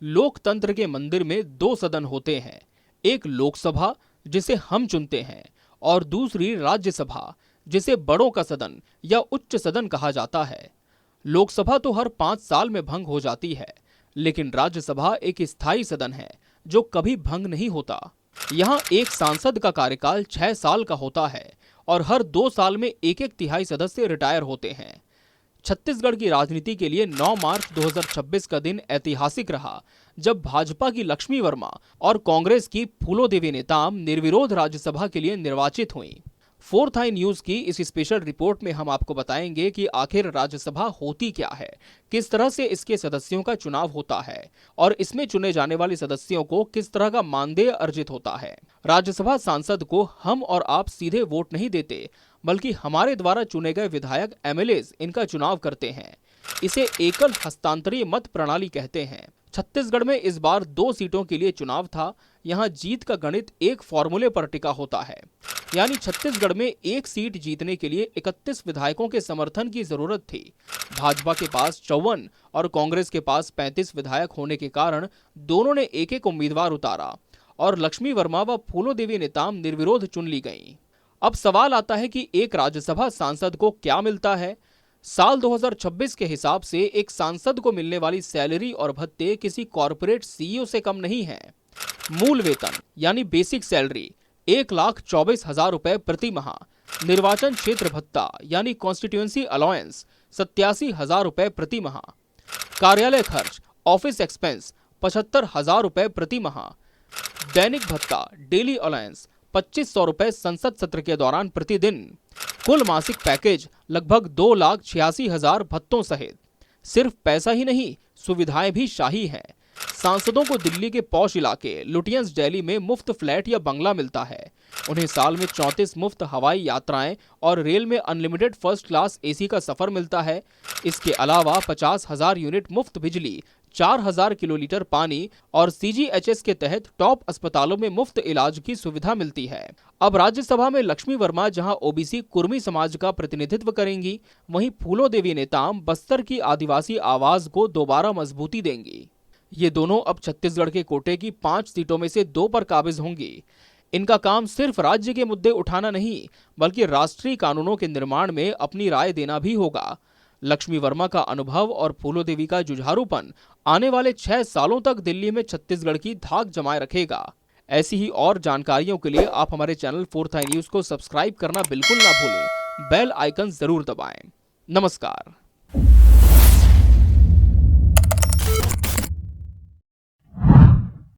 लोकतंत्र के मंदिर में दो सदन होते हैं, एक लोकसभा जिसे हम चुनते हैं और दूसरी राज्यसभा जिसे बड़ों का सदन या उच्च सदन कहा जाता है। लोकसभा तो हर 5 साल में भंग हो जाती है, लेकिन राज्यसभा एक स्थायी सदन है जो कभी भंग नहीं होता। यहाँ एक सांसद का कार्यकाल 6 साल का होता है और हर 2 साल में एक एक तिहाई सदस्य रिटायर होते हैं। छत्तीसगढ़ की राजनीति के लिए 9 मार्च 2026 का दिन ऐतिहासिक रहा, जब भाजपा की लक्ष्मी वर्मा और कांग्रेस की फूलोदेवी नेताम निर्विरोध राज्यसभा के लिए निर्वाचित हुई। फोर्थ आई न्यूज की इस स्पेशल रिपोर्ट में हम आपको बताएंगे कि आखिर राज्यसभा होती क्या है, किस तरह से इसके सदस्यों का चुनाव होता है और इसमें चुने जाने वाले सदस्यों को किस तरह का मानदेय अर्जित होता है। राज्यसभा सांसद को हम और आप सीधे वोट नहीं देते, बल्कि हमारे द्वारा चुने गए विधायक एमएलएज इनका चुनाव करते हैं। इसे एकल हस्तांतरीय मत प्रणाली कहते हैं। छत्तीसगढ़ में इस बार 2 सीटों के लिए चुनाव था। यहाँ जीत का गणित एक फॉर्मूले पर टिका होता है, यानी छत्तीसगढ़ में एक सीट जीतने के लिए 31 विधायकों के समर्थन की जरूरत थी। भाजपा के पास 54 और कांग्रेस के पास 35 विधायक होने के कारण दोनों ने एक एक उम्मीदवार उतारा और लक्ष्मी वर्मा व फूलोदेवी नेताम निर्विरोध चुन ली गईं। अब सवाल आता है कि एक राज्यसभा सांसद को क्या मिलता है। साल 2026 के हिसाब से एक सांसद को मिलने वाली सैलरी और भत्ते किसी कॉरपोरेट सीईओ से कम नहीं है। मूल वेतन यानी बेसिक सैलरी 1,24,000 रुपए प्रति माह, निर्वाचन क्षेत्र भत्ता यानी कॉन्स्टिट्यूएंसी अलाउंस 87,000 रुपए प्रति माह, कार्यालय खर्च ऑफिस एक्सपेंस 75,000 रुपए प्रति माह, दैनिक भत्ता डेली अलाउंस 2500 रुपए संसद सत्र के दौरान प्रतिदिन। कुल मासिक पैकेज लगभग 2,86,000 भत्तों सहित। सिर्फ पैसा ही नहीं, सुविधाएं भी शाही हैं। सांसदों को दिल्ली के पॉश इलाके लुटियंस दिल्ली में मुफ्त फ्लैट या बंगला मिलता है। उन्हें साल में 34 मुफ्त हवाई यात्राएं और रेल में अनलिमिटेड फर्स्ट क्लास एसी का सफर मिलता है। इसके अलावा 50,000 यूनिट मुफ्त बिजली, 4,000 किलोलीटर पानी और सीजीएचएस के तहत टॉप अस्पतालों में मुफ्त इलाज की सुविधा मिलती है। अब राज्यसभा में लक्ष्मी वर्मा जहां ओबीसी कुर्मी समाज का प्रतिनिधित्व करेंगी, वहीं फूलोदेवी नेताम बस्तर की आदिवासी आवाज को दोबारा मजबूती देंगी। ये दोनों अब छत्तीसगढ़ के कोटे की 5 सीटों में से 2 पर काबिज होंगी। इनका काम सिर्फ राज्य के मुद्दे उठाना नहीं, बल्कि राष्ट्रीय कानूनों के निर्माण में अपनी राय देना भी होगा। लक्ष्मी वर्मा का अनुभव और फूलोदेवी का जुझारूपन आने वाले 6 सालों तक दिल्ली में छत्तीसगढ़ की धाक जमाए रखेगा। ऐसी ही और जानकारियों के लिए आप हमारे चैनल फोर्थ आई न्यूज को सब्सक्राइब करना बिल्कुल ना भूलें। बेल आइकन जरूर दबाएं। नमस्कार।